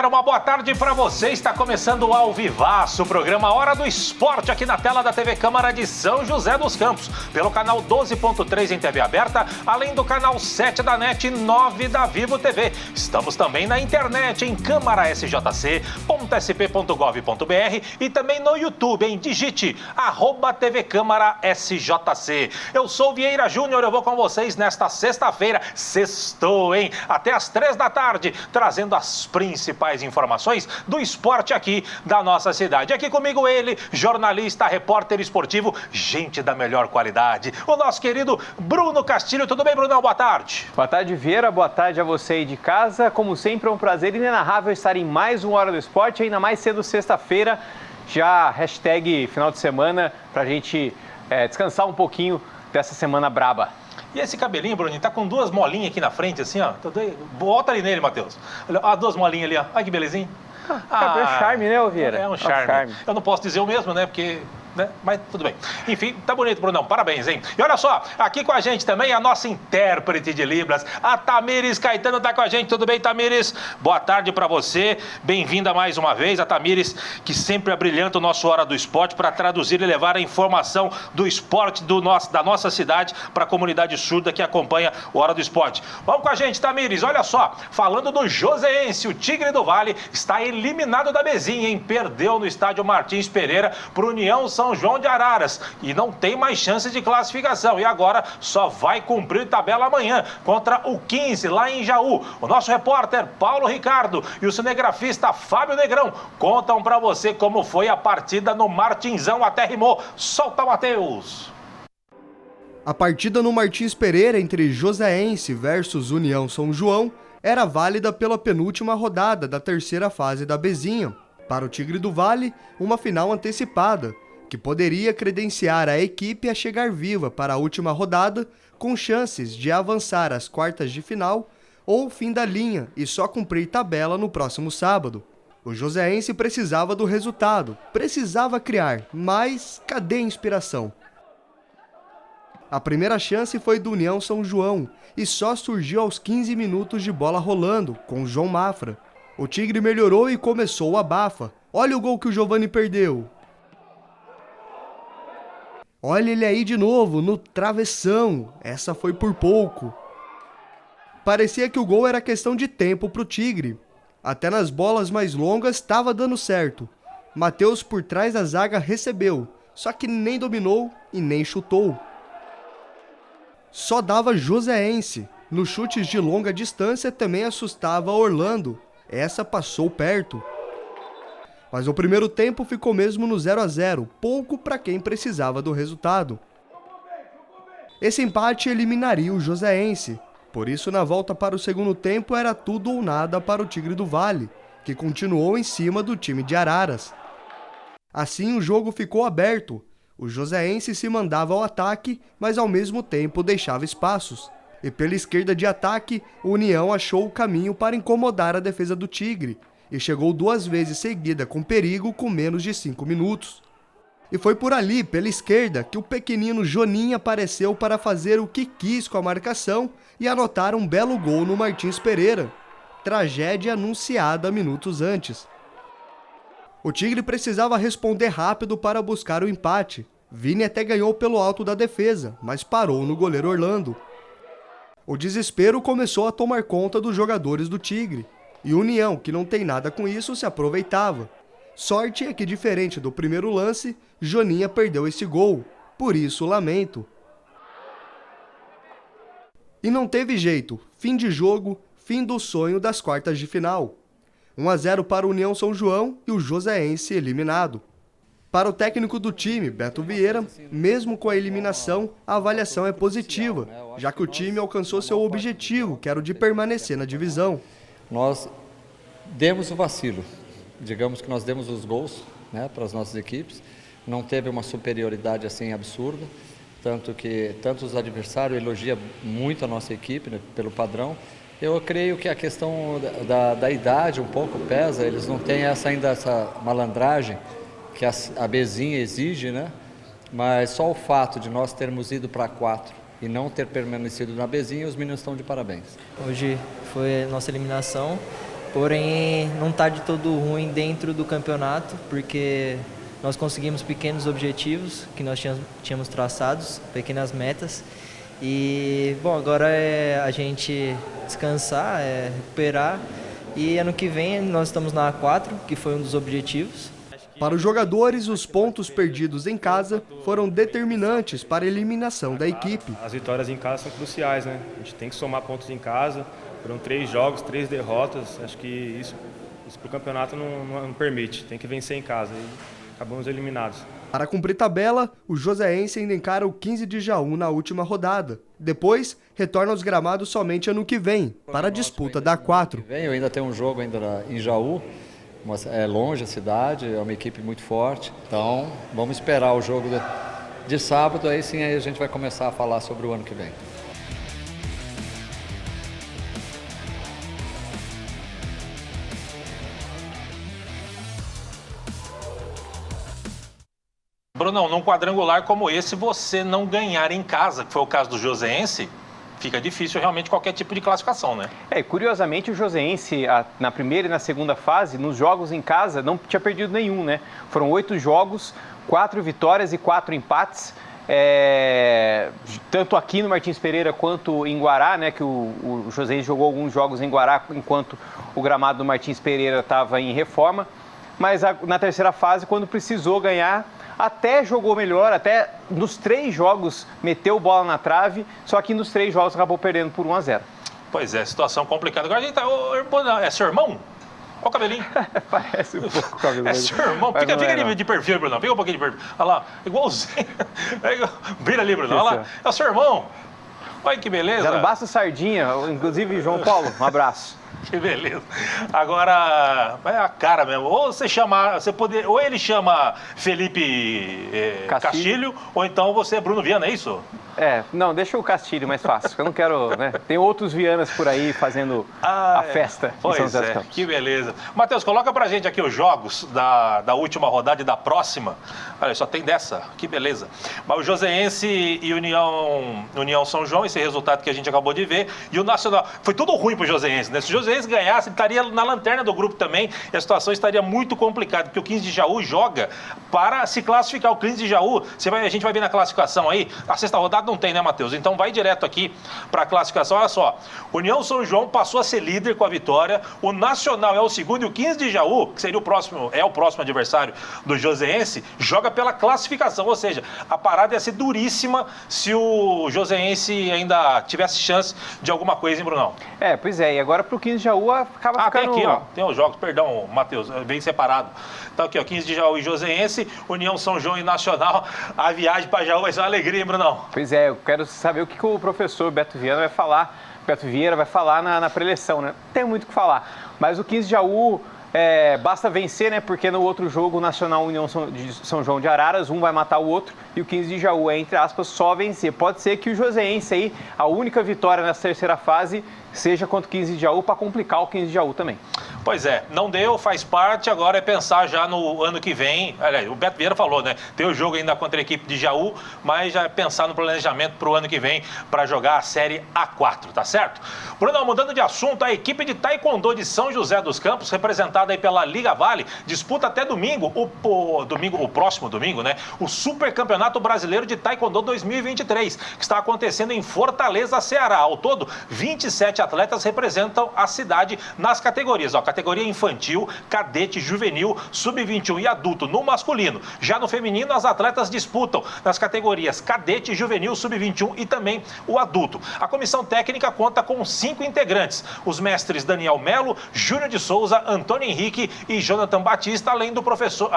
galera, uma boa tarde para você. Está começando o Ao Vivaço, o programa Hora do Esporte, aqui na tela da TV Câmara de São José dos Campos, pelo canal 12.3 em TV aberta, além do canal 7 da NET e 9 da Vivo TV. Estamos também na internet em câmarasjc.sp.gov.br e também no YouTube, em digite @TV Câmara SJC. Eu sou Vieira Júnior, eu vou com vocês nesta sexta-feira, sextou, hein? Até às 3 da tarde, trazendo as principais informações do esporte aqui da nossa cidade. Aqui comigo ele, jornalista, repórter esportivo, gente da melhor qualidade, o nosso querido Bruno Castilho. Tudo bem, Brunão? Boa tarde. Boa tarde, Vieira. Boa tarde a você aí de casa. Como sempre, é um prazer inenarrável estar em mais uma Hora do Esporte, ainda mais cedo sexta-feira, já hashtag final de semana, pra gente descansar um pouquinho dessa semana braba. E esse cabelinho, Bruninho, tá com duas molinhas aqui na frente, assim, ó. Bota ali nele, Matheus. Olha, ó, duas molinhas ali, ó. Olha que belezinha. É charme, né, Vieira? É um charme. Eu não posso dizer o mesmo, né, porque... Mas tudo bem. Enfim, tá bonito, Brunão. Parabéns, hein? E olha só, aqui com a gente também a nossa intérprete de Libras, a Tamires Caetano, tá com a gente. Tudo bem, Tamires? Boa tarde pra você. Bem-vinda mais uma vez. A Tamires, que sempre abrilhanta o nosso Hora do Esporte para traduzir e levar a informação do esporte da nossa cidade para a comunidade surda que acompanha o Hora do Esporte. Vamos com a gente, Tamires. Olha só, falando do Joseense, o Tigre do Vale está eliminado da mesinha, hein? Perdeu no estádio Martins Pereira pro União São João de Araras e não tem mais chances de classificação e agora só vai cumprir tabela amanhã contra o 15 lá em Jaú. O nosso repórter Paulo Ricardo e o cinegrafista Fábio Negrão contam pra você como foi a partida no Martinzão. Até rimou. Solta, Matheus! A partida no Martins Pereira entre Joseense versus União São João era válida pela penúltima rodada da terceira fase da Bezinha. Para o Tigre do Vale, uma final antecipada, que poderia credenciar a equipe a chegar viva para a última rodada, com chances de avançar às quartas de final ou fim da linha e só cumprir tabela no próximo sábado. O Joseense precisava do resultado, precisava criar, mas cadê a inspiração? A primeira chance foi do União São João e só surgiu aos 15 minutos de bola rolando, com João Mafra. O Tigre melhorou e começou o abafa. Olha o gol que o Giovani perdeu. Olha ele aí de novo, no travessão. Essa foi por pouco. Parecia que o gol era questão de tempo pro Tigre. Até nas bolas mais longas estava dando certo. Matheus por trás da zaga recebeu, só que nem dominou e nem chutou. Só dava Joseense. Nos chutes de longa distância também assustava Orlando. Essa passou perto. Mas o primeiro tempo ficou mesmo no 0-0, pouco para quem precisava do resultado. Esse empate eliminaria o Joseense, por isso na volta para o segundo tempo era tudo ou nada para o Tigre do Vale, que continuou em cima do time de Araras. Assim o jogo ficou aberto, o Joseense se mandava ao ataque, mas ao mesmo tempo deixava espaços. E pela esquerda de ataque, o União achou o caminho para incomodar a defesa do Tigre, e chegou 2 vezes seguida com perigo com menos de 5 minutos. E foi por ali, pela esquerda, que o pequenino Joninha apareceu para fazer o que quis com a marcação e anotar um belo gol no Martins Pereira. Tragédia anunciada minutos antes. O Tigre precisava responder rápido para buscar o empate. Vini até ganhou pelo alto da defesa, mas parou no goleiro Orlando. O desespero começou a tomar conta dos jogadores do Tigre. E União, que não tem nada com isso, se aproveitava. Sorte é que, diferente do primeiro lance, Joninha perdeu esse gol. Por isso, lamento. E não teve jeito. Fim de jogo, fim do sonho das quartas de final. 1-0 para o União São João e o Joseense eliminado. Para o técnico do time, Beto Vieira, mesmo com a eliminação, a avaliação é positiva, já que o time alcançou seu objetivo, que era o de permanecer na divisão. Nós demos o vacilo, digamos que nós demos os gols, né, para as nossas equipes, não teve uma superioridade assim absurda, tanto os adversários elogiam muito a nossa equipe, né, pelo padrão. Eu creio que a questão da idade um pouco pesa, eles não têm essa malandragem que a Bezinha exige, né? Mas só o fato de nós termos ido para 4 e não ter permanecido na Bezinha, os meninos estão de parabéns. Hoje foi a nossa eliminação porém não está de todo ruim dentro do campeonato, porque nós conseguimos pequenos objetivos que nós tínhamos traçados, pequenas metas. E, bom, agora é a gente descansar, recuperar. E ano que vem nós estamos na A4, que foi um dos objetivos. Para os jogadores, os pontos perdidos em casa foram determinantes para a eliminação da equipe. As vitórias em casa são cruciais, né? A gente tem que somar pontos em casa. Foram 3 jogos, 3 derrotas. Acho que isso para o campeonato não permite. Tem que vencer em casa e acabamos eliminados. Para cumprir tabela, o Joseense ainda encara o 15 de Jaú na última rodada. Depois, retorna aos gramados somente ano que vem, para a disputa da A4. Eu ainda tenho um jogo ainda em Jaú. É longe a cidade, é uma equipe muito forte. Então, vamos esperar o jogo de sábado, aí sim aí a gente vai começar a falar sobre o ano que vem. Brunão, num quadrangular como esse, você não ganhar em casa, que foi o caso do Joseense, fica difícil realmente qualquer tipo de classificação, né? Curiosamente o Joseense, na primeira e na segunda fase, nos jogos em casa, não tinha perdido nenhum, né? Foram 8 jogos, 4 vitórias e 4 empates. Tanto aqui no Martins Pereira quanto em Guará, né? Que o Joseense jogou alguns jogos em Guará, enquanto o gramado do Martins Pereira estava em reforma. Mas na terceira fase, quando precisou ganhar, até jogou melhor, até nos 3 jogos meteu bola na trave, só que nos 3 jogos acabou perdendo por 1-0. Pois é, situação complicada. Agora a gente tá... É seu irmão? Olha o cabelinho. Parece um pouco o cabelo. É seu irmão. Fica ali de perfil, Bruno. Fica um pouquinho de perfil. Olha lá, igualzinho. Vira ali, Bruno. Olha lá, é o seu irmão. Olha que beleza. Já não basta sardinha, inclusive João Paulo, um abraço. Que beleza. Agora, é a cara mesmo. Ou ou ele chama Felipe Castilho, ou então você é Bruno Viana, é isso? Não, deixa o Castilho mais fácil. Eu não quero, né? Tem outros Vianas por aí fazendo a festa em São José dos Campos. Que beleza. Matheus, coloca pra gente aqui os jogos da última rodada e da próxima. Olha, só tem dessa. Que beleza. Mas o Joseense e União São João, esse resultado que a gente acabou de ver. E o Nacional. Foi tudo ruim pro Joseense, né? Se o Joseense ganhasse, ele estaria na lanterna do grupo também. E a situação estaria muito complicada, porque o 15 de Jaú joga para se classificar. O 15 de Jaú, a gente vai ver na classificação aí, a sexta rodada não tem, né, Matheus? Então vai direto aqui para a classificação. Olha só, União São João passou a ser líder com a vitória, o Nacional é o segundo e o 15 de Jaú, que seria o próximo adversário do Joseense, joga pela classificação, ou seja, a parada ia ser duríssima se o Joseense ainda tivesse chance de alguma coisa, hein, Brunão? Pois é, e agora para o 15 de Jaú acaba ficando... Tem aqui, ó, tem os jogos, perdão, Matheus, bem separado. Então aqui, ó, 15 de Jaú e Joseense, União São João e Nacional, a viagem para Jaú vai ser uma alegria, hein, Brunão? Pois é, eu quero saber o que o professor Beto Viana vai falar, Beto Vieira vai falar na preleção, né? Não tem muito o que falar, mas o 15 de Jaú... basta vencer, né? Porque no outro jogo, o Nacional União de São João de Araras, um vai matar o outro e o 15 de Jaú é, entre aspas, só vencer. Pode ser que o Joseense aí, a única vitória nessa terceira fase, seja contra o 15 de Jaú para complicar o 15 de Jaú também. Pois é, não deu, faz parte, agora é pensar já no ano que vem. Aliás, o Beto Vieira falou, né? Tem o jogo ainda contra a equipe de Jaú, mas já é pensar no planejamento para o ano que vem para jogar a Série A4, tá certo? Bruno, mudando de assunto, a equipe de Taekwondo de São José dos Campos, representada aí pela Liga Vale, disputa até domingo, o próximo domingo, né? O Super Campeonato Brasileiro de Taekwondo 2023, que está acontecendo em Fortaleza, Ceará. Ao todo, 27 atletas representam a cidade nas categorias, ó, categoria infantil, cadete, juvenil, sub-21 e adulto no masculino. Já no feminino, as atletas disputam nas categorias cadete, juvenil, sub-21 e também o adulto. A comissão técnica conta com 5 integrantes, os mestres Daniel Melo, Júnior de Souza, Antônio Henrique e Jonathan Batista, além do professor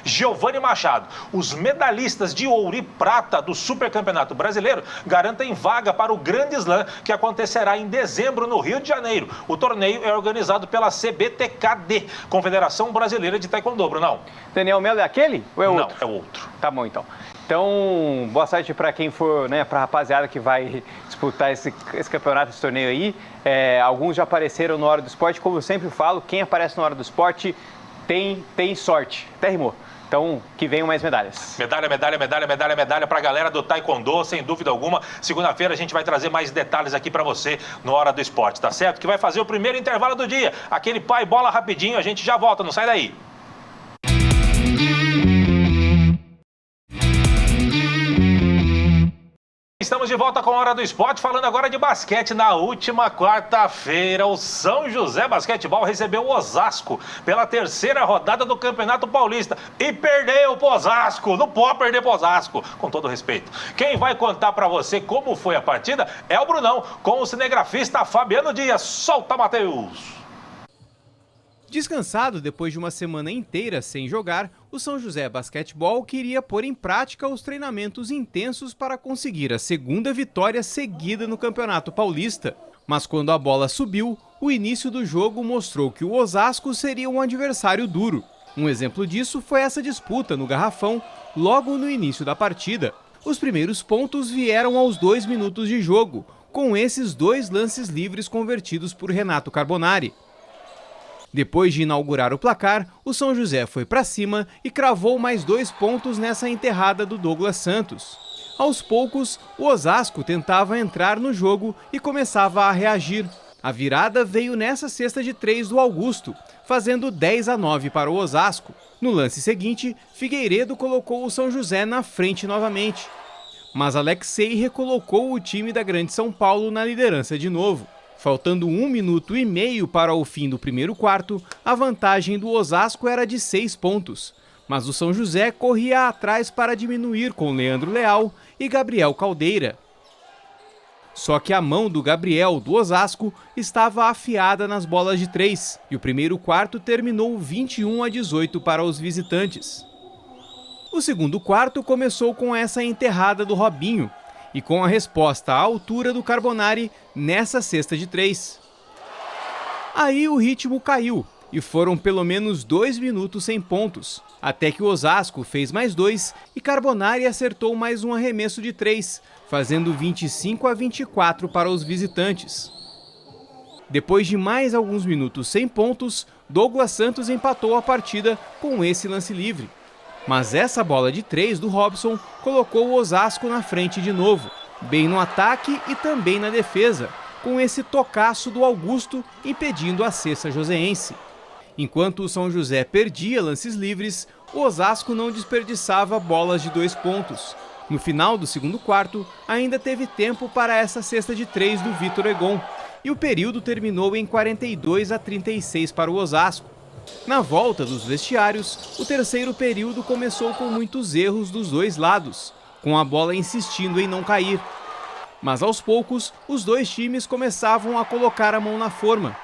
Giovanni Machado. Os medalhistas de ouro e prata do Super Campeonato Brasileiro garantem vaga para o Grande Slam, que acontecerá em dezembro no Rio de Janeiro. O torneio é organizado pela CBTKD, Confederação Brasileira de Taekwondo, Brunão. Daniel Melo é aquele ou é outro? Não, é outro. Tá bom, então. Então, boa sorte para quem for, né, para a rapaziada que vai disputar esse campeonato, esse torneio aí. Alguns já apareceram na Hora do Esporte, como eu sempre falo, quem aparece na Hora do Esporte tem sorte. Até rimou. Então, que venham mais medalhas. Medalha para a galera do Taekwondo, sem dúvida alguma. Segunda-feira a gente vai trazer mais detalhes aqui para você no Hora do Esporte, tá certo? Que vai fazer o primeiro intervalo do dia. Aquele pai bola rapidinho, a gente já volta, não sai daí. Estamos de volta com a Hora do Esporte, falando agora de basquete. Na última quarta-feira, o São José Basquetebol recebeu o Osasco pela terceira rodada do Campeonato Paulista e perdeu pro Osasco. Não pode perder pro Osasco, com todo respeito. Quem vai contar para você como foi a partida é o Brunão, com o cinegrafista Fabiano Dias. Solta, Matheus! Descansado depois de uma semana inteira sem jogar, o São José Basquetebol queria pôr em prática os treinamentos intensos para conseguir a segunda vitória seguida no Campeonato Paulista. Mas quando a bola subiu, o início do jogo mostrou que o Osasco seria um adversário duro. Um exemplo disso foi essa disputa no garrafão, logo no início da partida. Os primeiros pontos vieram aos 2 minutos de jogo, com esses 2 lances livres convertidos por Renato Carbonari. Depois de inaugurar o placar, o São José foi para cima e cravou mais 2 pontos nessa enterrada do Douglas Santos. Aos poucos, o Osasco tentava entrar no jogo e começava a reagir. A virada veio nessa cesta de 3 do Augusto, fazendo 10-9 para o Osasco. No lance seguinte, Figueiredo colocou o São José na frente novamente. Mas Alexei recolocou o time da Grande São Paulo na liderança de novo. Faltando 1 minuto e meio para o fim do primeiro quarto, a vantagem do Osasco era de 6 pontos. Mas o São José corria atrás para diminuir com Leandro Leal e Gabriel Caldeira. Só que a mão do Gabriel do Osasco estava afiada nas bolas de 3 e o primeiro quarto terminou 21-18 para os visitantes. O segundo quarto começou com essa enterrada do Robinho, e com a resposta à altura do Carbonari nessa cesta de 3. Aí o ritmo caiu e foram pelo menos 2 minutos sem pontos, até que o Osasco fez mais 2 e Carbonari acertou mais um arremesso de 3, fazendo 25-24 para os visitantes. Depois de mais alguns minutos sem pontos, Douglas Santos empatou a partida com esse lance livre. Mas essa bola de 3 do Robson colocou o Osasco na frente de novo, bem no ataque e também na defesa, com esse tocaço do Augusto impedindo a cesta joseense. Enquanto o São José perdia lances livres, o Osasco não desperdiçava bolas de 2 pontos. No final do segundo quarto, ainda teve tempo para essa cesta de 3 do Vitor Egon, e o período terminou em 42-36 para o Osasco. Na volta dos vestiários, o terceiro período começou com muitos erros dos 2 lados, com a bola insistindo em não cair. Mas aos poucos, os 2 times começavam a colocar a mão na forma,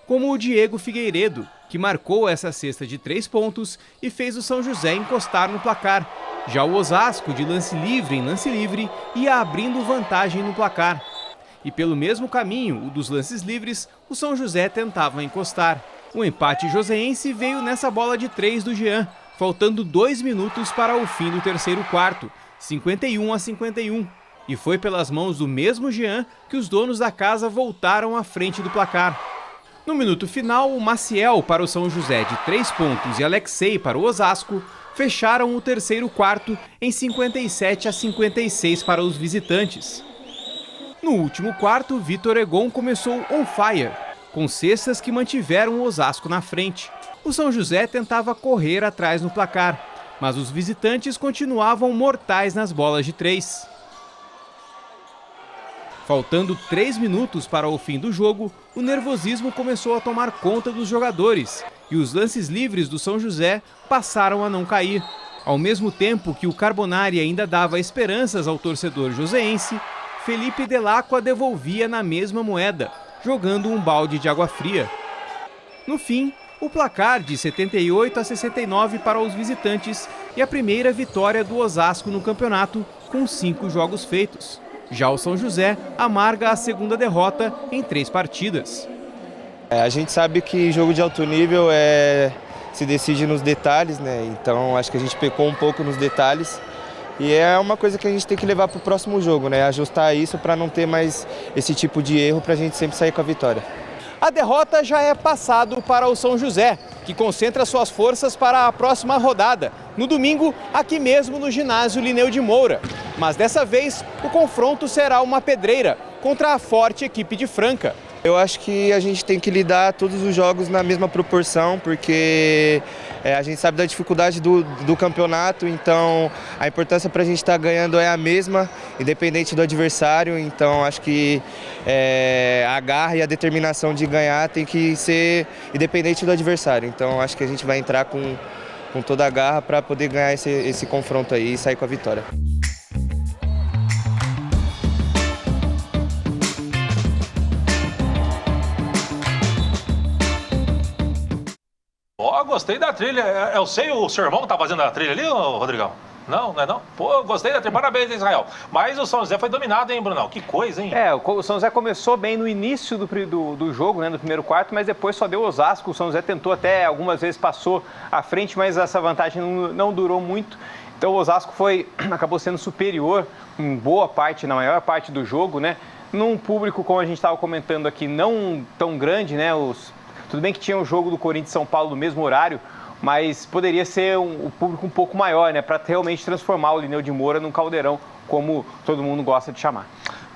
como o Diego Figueiredo, que marcou essa cesta de 3 pontos e fez o São José encostar no placar. Já o Osasco, de lance livre em lance livre, ia abrindo vantagem no placar. E pelo mesmo caminho, o dos lances livres, o São José tentava encostar. O empate joseense veio nessa bola de 3 do Jean, faltando 2 minutos para o fim do terceiro quarto, 51-51. E foi pelas mãos do mesmo Jean que os donos da casa voltaram à frente do placar. No minuto final, o Maciel para o São José de 3 pontos e Alexei para o Osasco fecharam o terceiro quarto em 57-56 para os visitantes. No último quarto, Vitor Egon começou on fire, com cestas que mantiveram o Osasco na frente. O São José tentava correr atrás no placar, mas os visitantes continuavam mortais nas bolas de 3. Faltando 3 minutos para o fim do jogo, o nervosismo começou a tomar conta dos jogadores e os lances livres do São José passaram a não cair. Ao mesmo tempo que o Carbonari ainda dava esperanças ao torcedor joseense, Felipe Delacqua devolvia na mesma moeda, jogando um balde de água fria. No fim, o placar de 78-69 para os visitantes e a primeira vitória do Osasco no campeonato, com 5 jogos feitos. Já o São José amarga a segunda derrota em 3 partidas. A gente sabe que jogo de alto nível se decide nos detalhes, né? Então acho que a gente pecou um pouco nos detalhes. E é uma coisa que a gente tem que levar para o próximo jogo, né? Ajustar isso para não ter mais esse tipo de erro, para a gente sempre sair com a vitória. A derrota já é passado para o São José, que concentra suas forças para a próxima rodada, no domingo, aqui mesmo no ginásio Lineu de Moura. Mas dessa vez, o confronto será uma pedreira contra a forte equipe de Franca. Eu acho que a gente tem que lidar todos os jogos na mesma proporção, porque a gente sabe da dificuldade do campeonato, então a importância para a gente estar ganhando é a mesma, independente do adversário. Então acho que a garra e a determinação de ganhar tem que ser independente do adversário. Então acho que a gente vai entrar com toda a garra para poder ganhar esse confronto aí e sair com a vitória. Gostei da trilha. Eu sei, o seu irmão tá fazendo a trilha ali, Rodrigão? Não, não é não? Pô, gostei da trilha. Parabéns, Israel. Mas o São José foi dominado, hein, Brunão? Que coisa, hein? O São José começou bem no início do jogo, né, no primeiro quarto, mas depois só deu Osasco. O São José tentou até, algumas vezes passou à frente, mas essa vantagem não durou muito. Então o Osasco acabou sendo superior em boa parte, na maior parte do jogo, né? Num público, como a gente estava comentando aqui, não tão grande, né? Tudo bem que tinha o jogo do Corinthians e São Paulo no mesmo horário, mas poderia ser o público um pouco maior, né? Para realmente transformar o Lineu de Moura num caldeirão, como todo mundo gosta de chamar.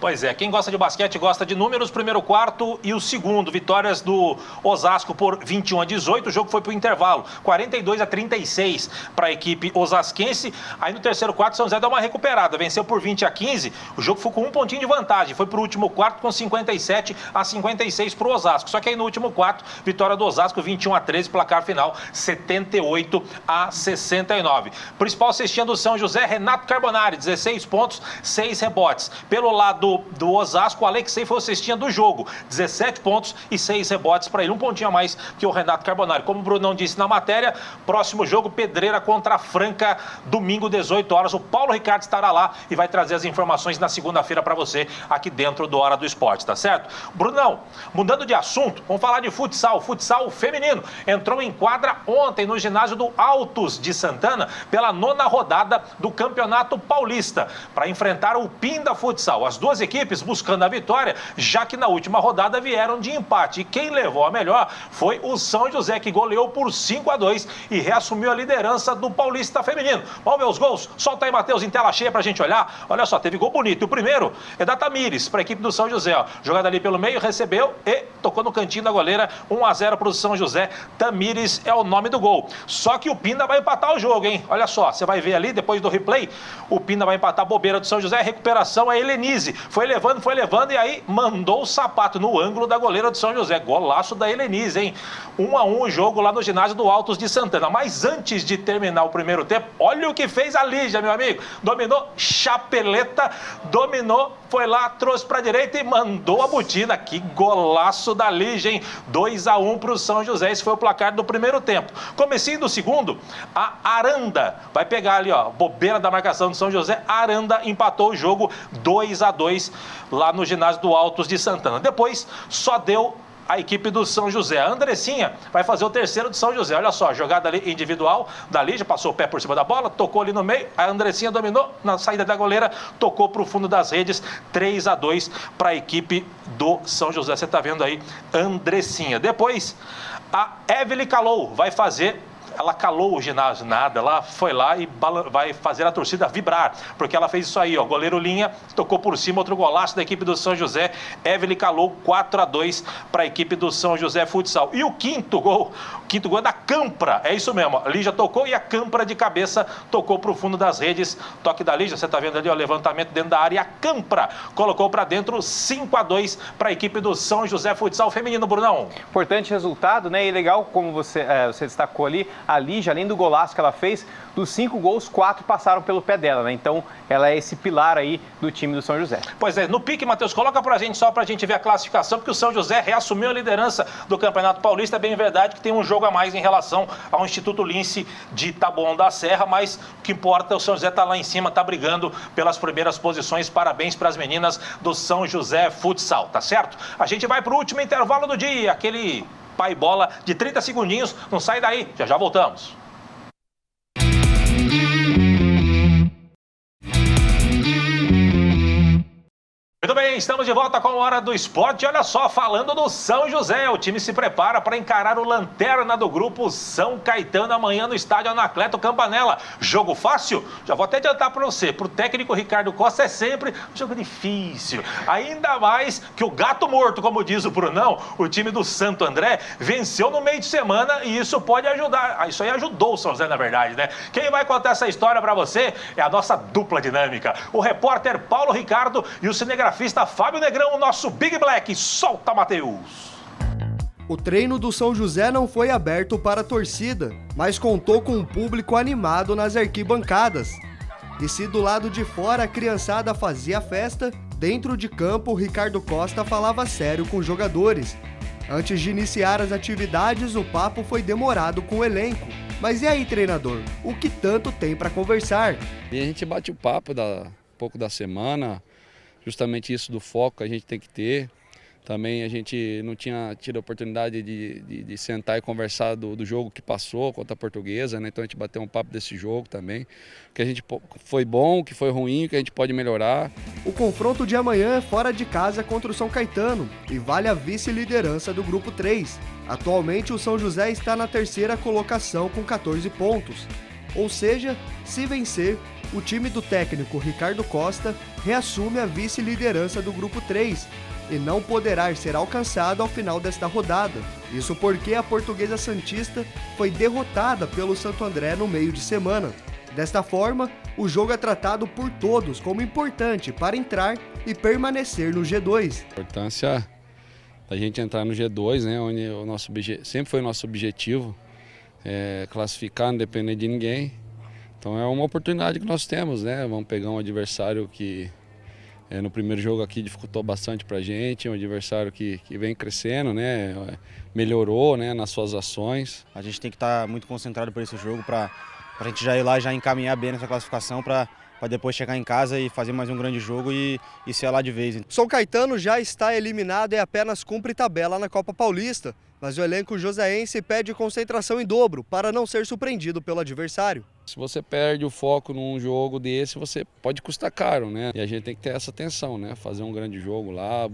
Pois é, quem gosta de basquete gosta de números, primeiro quarto e o segundo. Vitórias do Osasco por 21-18, o jogo foi para o intervalo, 42-36 para a equipe osasquense. Aí no terceiro quarto, São José deu uma recuperada, venceu por 20-15, o jogo foi com um pontinho de vantagem, foi para o último quarto com 57-56 para o Osasco. Só que aí no último quarto, vitória do Osasco 21-13, placar final 78-69. Principal cestinha do São José, Renato Carbonari, 16 pontos, 6 rebotes. Pelo lado do Osasco, o Alexei foi o cestinha do jogo, 17 pontos e 6 rebotes para ele, um pontinho a mais que o Renato Carbonari. Como o Brunão disse na matéria, próximo jogo, Pedreira contra a Franca, domingo, 18 horas. O Paulo Ricardo estará lá e vai trazer as informações na segunda-feira para você, aqui dentro do Hora do Esporte, tá certo? Brunão, mudando de assunto, vamos falar de futsal feminino. Entrou em quadra ontem no ginásio do Altos de Santana, pela 9ª rodada do Campeonato Paulista, para enfrentar o Pinda Futsal. As duas equipes buscando a vitória, já que na última rodada vieram de empate. E quem levou a melhor foi o São José, que goleou por 5-2 e reassumiu a liderança do Paulista feminino. Vamos ver os gols? Solta aí, Matheus, em tela cheia pra gente olhar. Olha só, teve gol bonito. O primeiro é da Tamires, para a equipe do São José. Ó. Jogada ali pelo meio, recebeu e tocou no cantinho da goleira. 1-0 para o São José. Tamires é o nome do gol. Só que o Pinda vai empatar o jogo, hein? Olha só, você vai ver ali, depois do replay, o Pinda vai empatar a bobeira do São José. A recuperação é Helenise. Foi levando e aí mandou o sapato no ângulo da goleira do São José. Golaço da Helenise, hein? 1-1 o jogo lá no ginásio do Altos de Santana. Mas antes de terminar o primeiro tempo, olha o que fez a Lígia, meu amigo. Dominou, chapeleta, dominou, foi lá, trouxe pra direita e mandou a botina. Que golaço da Lígia, hein? 2-1 pro São José. Esse foi o placar do primeiro tempo. Comecinho do segundo, a Aranda vai pegar ali, ó, bobeira da marcação do São José. A Aranda empatou o jogo 2-2 lá no ginásio do Altos de Santana. Depois só deu a equipe do São José. A Andressinha vai fazer o terceiro do São José. Olha só, jogada ali individual da Lígia, passou o pé por cima da bola, tocou ali no meio, a Andressinha dominou na saída da goleira, tocou para o fundo das redes, 3-2 para a equipe do São José. Você está vendo aí, Andressinha. Depois, a Evelyn Calou vai fazer... Ela calou o ginásio, nada, ela foi lá e vai fazer a torcida vibrar, porque ela fez isso aí, ó, goleiro Linha, tocou por cima, outro golaço da equipe do São José, Evelyn calou 4-2 para a equipe do São José Futsal. E o quinto gol é da Campra, é isso mesmo, a Lígia tocou e a Campra de cabeça tocou para o fundo das redes, toque da Lígia, você está vendo ali, ó, levantamento dentro da área, e a Campra colocou para dentro 5-2 para a equipe do São José Futsal feminino, Brunão. Importante resultado, né, e legal como você destacou ali, a Lígia, além do golaço que ela fez, dos 5 gols, 4 passaram pelo pé dela, né? Então, ela é esse pilar aí do time do São José. Pois é, no pique, Matheus, coloca pra gente só pra gente ver a classificação, porque o São José reassumiu a liderança do Campeonato Paulista. É bem verdade que tem um jogo a mais em relação ao Instituto Lince de Taboão da Serra, mas o que importa é o São José tá lá em cima, tá brigando pelas primeiras posições. Parabéns para as meninas do São José Futsal, tá certo? A gente vai pro último intervalo do dia, aquele pai bola de 30 segundinhos, não sai daí, já voltamos. Muito bem, estamos de volta com a Hora do Esporte. Olha só, falando do São José, o time se prepara para encarar o lanterna do grupo São Caetano amanhã no estádio Anacleto Campanella. Jogo fácil? Já vou até adiantar para você, para o técnico Ricardo Costa é sempre um jogo difícil. Ainda mais que o gato morto, como diz o Brunão, o time do Santo André, venceu no meio de semana e isso pode ajudar. Isso aí ajudou o São José, na verdade, né? Quem vai contar essa história para você é a nossa dupla dinâmica. O repórter Paulo Ricardo e o cinegrafista Fábio Negrão, o nosso Big Black. Solta, Matheus! O treino do São José não foi aberto para a torcida, mas contou com um público animado nas arquibancadas. E se do lado de fora a criançada fazia festa, dentro de campo o Ricardo Costa falava sério com os jogadores. Antes de iniciar as atividades, o papo foi demorado com o elenco. Mas e aí, treinador? O que tanto tem para conversar? E a gente bate o papo um pouco da semana, justamente isso do foco que a gente tem que ter. Também a gente não tinha tido a oportunidade de sentar e conversar do jogo que passou contra a Portuguesa, né? Então a gente bateu um papo desse jogo também, o que a gente foi bom, o que foi ruim, o que a gente pode melhorar. O confronto de amanhã é fora de casa contra o São Caetano e vale a vice-liderança do Grupo 3. Atualmente o São José está na terceira colocação com 14 pontos. Ou seja, se vencer, o time do técnico Ricardo Costa reassume a vice-liderança do Grupo 3 e não poderá ser alcançado ao final desta rodada. Isso porque a Portuguesa Santista foi derrotada pelo Santo André no meio de semana. Desta forma, o jogo é tratado por todos como importante para entrar e permanecer no G2. A importância da gente entrar no G2, né, onde sempre foi o nosso objetivo, classificar, não depender de ninguém. Então é uma oportunidade que nós temos, né? Vamos pegar um adversário que no primeiro jogo aqui dificultou bastante pra gente, um adversário que vem crescendo, né? Melhorou, né, nas suas ações. A gente tem que estar muito concentrado para esse jogo, para a gente já ir lá e já encaminhar bem nessa classificação para depois chegar em casa e fazer mais um grande jogo e ser lá de vez. São Caetano já está eliminado e apenas cumpre tabela na Copa Paulista, mas o elenco joseense pede concentração em dobro para não ser surpreendido pelo adversário. Se você perde o foco num jogo desse, você pode custar caro, né? E a gente tem que ter essa atenção, né? Fazer um grande jogo lá,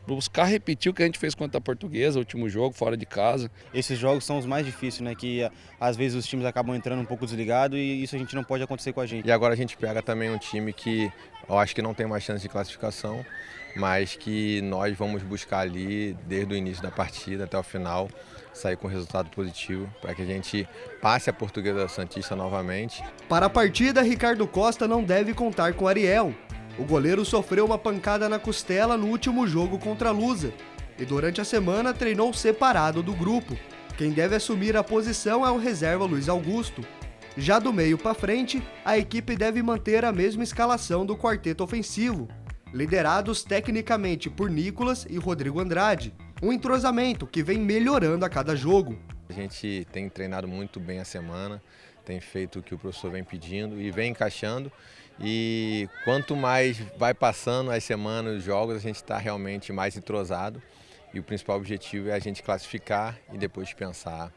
buscar repetir o que a gente fez contra a Portuguesa, o último jogo, fora de casa. Esses jogos são os mais difíceis, né? Que às vezes os times acabam entrando um pouco desligados e isso a gente não pode acontecer com a gente. E agora a gente pega também um time que eu acho que não tem mais chance de classificação, mas que nós vamos buscar ali, desde o início da partida até o final, sair com resultado positivo, para que a gente passe a Portuguesa Santista novamente. Para a partida, Ricardo Costa não deve contar com Ariel. O goleiro sofreu uma pancada na costela no último jogo contra a Lusa e durante a semana treinou separado do grupo. Quem deve assumir a posição é o reserva Luiz Augusto. Já do meio para frente, a equipe deve manter a mesma escalação do quarteto ofensivo, liderados tecnicamente por Nicolas e Rodrigo Andrade. Um entrosamento que vem melhorando a cada jogo. A gente tem treinado muito bem a semana, tem feito o que o professor vem pedindo e vem encaixando. E quanto mais vai passando as semanas, os jogos, a gente está realmente mais entrosado. E o principal objetivo é a gente classificar e depois pensar,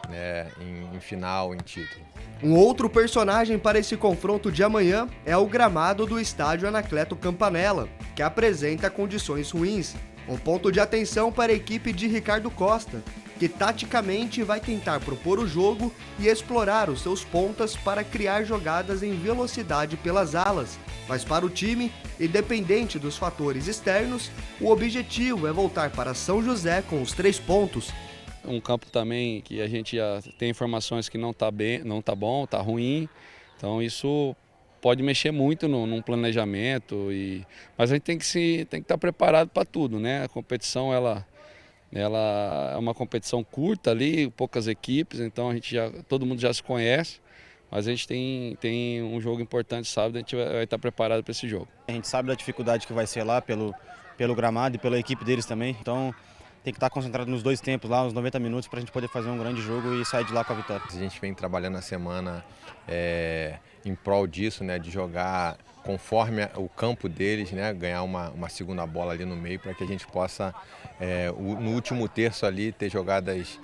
né, em final, em título. Um outro personagem para esse confronto de amanhã é o gramado do estádio Anacleto Campanella, que apresenta condições ruins. Um ponto de atenção para a equipe de Ricardo Costa, que taticamente vai tentar propor o jogo e explorar os seus pontas para criar jogadas em velocidade pelas alas. Mas para o time, independente dos fatores externos, o objetivo é voltar para São José com os 3 pontos. Um campo também que a gente já tem informações que não está bem, não está bom, está ruim. Então isso pode mexer muito num planejamento, mas a gente tem que estar preparado para tudo, né? A competição ela é uma competição curta ali, poucas equipes, então todo mundo já se conhece, mas a gente tem um jogo importante sábado, a gente vai estar preparado para esse jogo. A gente sabe da dificuldade que vai ser lá pelo gramado e pela equipe deles também, então tem que estar concentrado nos 2 tempos lá, uns 90 minutos, para a gente poder fazer um grande jogo e sair de lá com a vitória. A gente vem trabalhando a semana em prol disso, né, de jogar conforme o campo deles, né, ganhar uma segunda bola ali no meio, para que a gente possa, no último terço ali, ter jogadas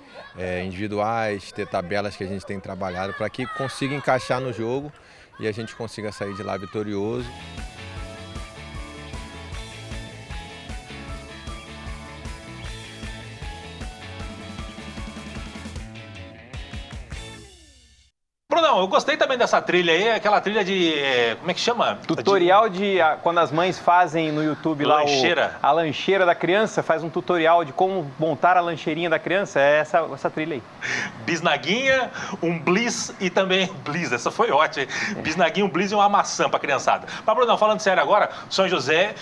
individuais, ter tabelas que a gente tem trabalhado, para que consiga encaixar no jogo e a gente consiga sair de lá vitorioso. eu gostei também dessa trilha aí, aquela trilha de... como é que chama? Tutorial de quando as mães fazem no YouTube lá a lancheira da criança, faz um tutorial de como montar a lancheirinha da criança, é essa trilha aí. Bisnaguinha, um bliss e também... Bliss, essa foi ótima. Bisnaguinha, um bliss e uma maçã pra criançada. Mas, Brunão, falando sério agora, São José...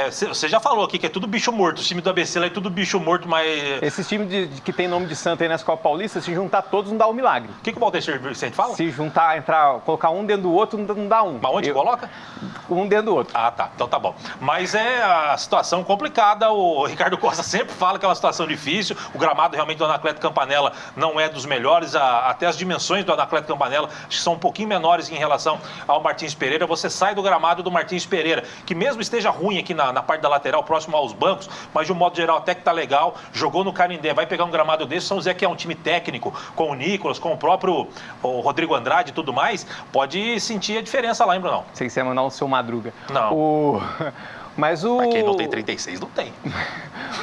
você já falou aqui que é tudo bicho morto, os times do ABC lá é tudo bicho morto, mas... Esses times que tem nome de santo aí na Escola Paulista, se juntar todos não dá um milagre. O que o Valdecir Vicente fala? Se juntar, colocar um dentro do outro, não dá um. Mas onde coloca? Um dentro do outro. Ah, tá. Então tá bom. Mas é a situação complicada, o Ricardo Costa sempre fala que é uma situação difícil, o gramado realmente do Anacleto Campanella não é dos melhores, até as dimensões do Anacleto Campanella acho que são um pouquinho menores em relação ao Martins Pereira. Você sai do gramado do Martins Pereira, que mesmo esteja ruim aqui na parte da lateral, próximo aos bancos, mas de um modo geral até que tá legal, jogou no Canindé, vai pegar um gramado desse, São José que é um time técnico, com o Nicolas, com o próprio Rodrigo Andrade e tudo mais, pode sentir a diferença lá, hein, Brunão? Sei que você ia mandar o seu Madruga. Não. Mas quem não tem 36, não tem.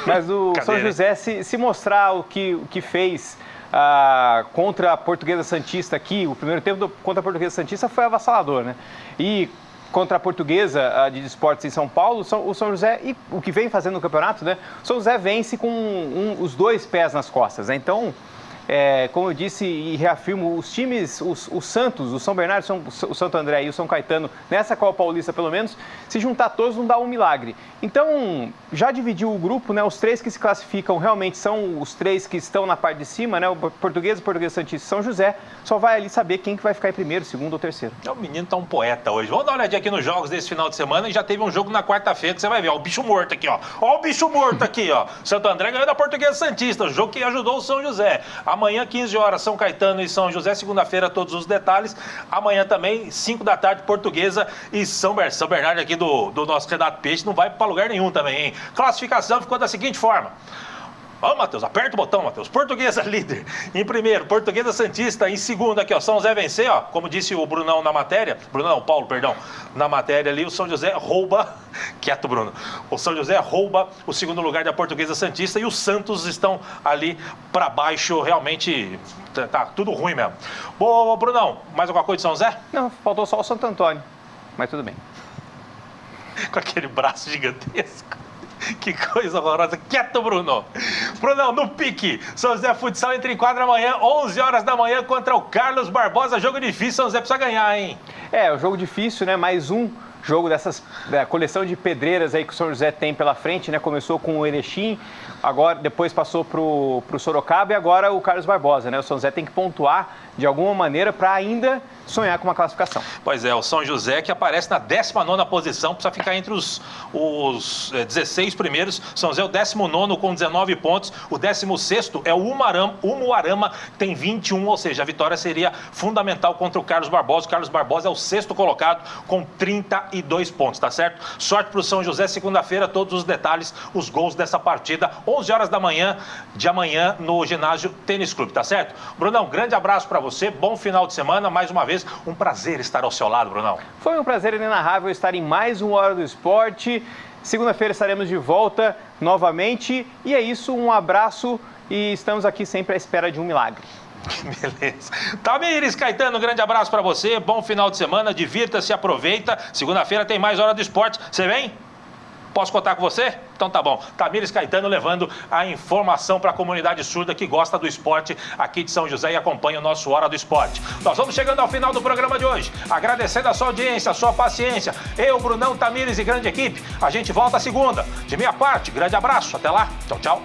Mas o São José, se mostrar o que fez contra a Portuguesa Santista aqui, o primeiro tempo contra a Portuguesa Santista foi avassalador, né? E contra a Portuguesa de Esportes em São Paulo, o São José, e o que vem fazendo no campeonato, né? O São José vence com os dois pés nas costas, né? Então, como eu disse e reafirmo, os times, o Santos, o São Bernardo, o Santo André e o São Caetano, nessa Copa Paulista pelo menos, se juntar todos não dá um milagre. Então, já dividiu o grupo, né? Os três que se classificam realmente são os três que estão na parte de cima, né? O Português Santista e São José, só vai ali saber quem que vai ficar em primeiro, segundo ou terceiro. O menino tá um poeta hoje. Vamos dar uma olhadinha aqui nos jogos desse final de semana e já teve um jogo na quarta-feira que você vai ver, ó, o bicho morto aqui, ó. Ó o bicho morto aqui, ó. Santo André ganhou da Portuguesa Santista, o jogo que ajudou o São José. Amanhã, 15 horas, São Caetano e São José. Segunda-feira, todos os detalhes. Amanhã também, 5 da tarde, Portuguesa e São Bernardo aqui do nosso Renato Peixe. Não vai para lugar nenhum também, hein? Classificação ficou da seguinte forma. Vamos, Matheus, aperta o botão, Matheus. Portuguesa líder em primeiro, Portuguesa Santista em segundo aqui, ó. São José vencer, ó. Como disse o Brunão na matéria, Paulo, perdão, na matéria ali, o São José rouba, quieto, Bruno. O São José rouba o segundo lugar da Portuguesa Santista e os Santos estão ali para baixo, realmente tá tudo ruim mesmo. Bom, Brunão, mais alguma coisa de São José? Não, faltou só o Santo Antônio, mas tudo bem. Com aquele braço gigantesco. Que coisa horrorosa. Quieto, Bruno. Brunão, no pique. São José Futsal entra em quadra amanhã, 11 horas da manhã, contra o Carlos Barbosa. Jogo difícil, São José precisa ganhar, hein? O jogo difícil, né? Mais um jogo da coleção de pedreiras aí que o São José tem pela frente, né? Começou com o Erechim, agora depois passou pro Sorocaba e agora o Carlos Barbosa, né? O São José tem que pontuar de alguma maneira para ainda sonhar com uma classificação. Pois é, o São José que aparece na 19ª posição, precisa ficar entre os 16 primeiros. São José é o 19º com 19 pontos, o 16º é o Umuarama, que tem 21, ou seja, a vitória seria fundamental contra o Carlos Barbosa. O Carlos Barbosa é o 6º colocado com 32 pontos, tá certo? Sorte para o São José, segunda-feira, todos os detalhes, os gols dessa partida, 11 horas da manhã, de amanhã, no ginásio Tênis Clube, tá certo? Brunão, grande abraço para você, bom final de semana, mais uma vez, um prazer estar ao seu lado, Brunão. Foi um prazer inenarrável estar em mais uma Hora do Esporte. Segunda-feira estaremos de volta novamente. E é isso, um abraço e estamos aqui sempre à espera de um milagre. Beleza. Tamires Caetano, um grande abraço para você, bom final de semana, divirta-se, aproveita. Segunda-feira tem mais Hora do Esporte. Você vem? Posso contar com você? Então tá bom. Tamires Caetano levando a informação para a comunidade surda que gosta do esporte aqui de São José e acompanha o nosso Hora do Esporte. Nós vamos chegando ao final do programa de hoje. Agradecendo a sua audiência, a sua paciência. Eu, Brunão, Tamires e grande equipe. A gente volta segunda. De minha parte, grande abraço. Até lá. Tchau, tchau.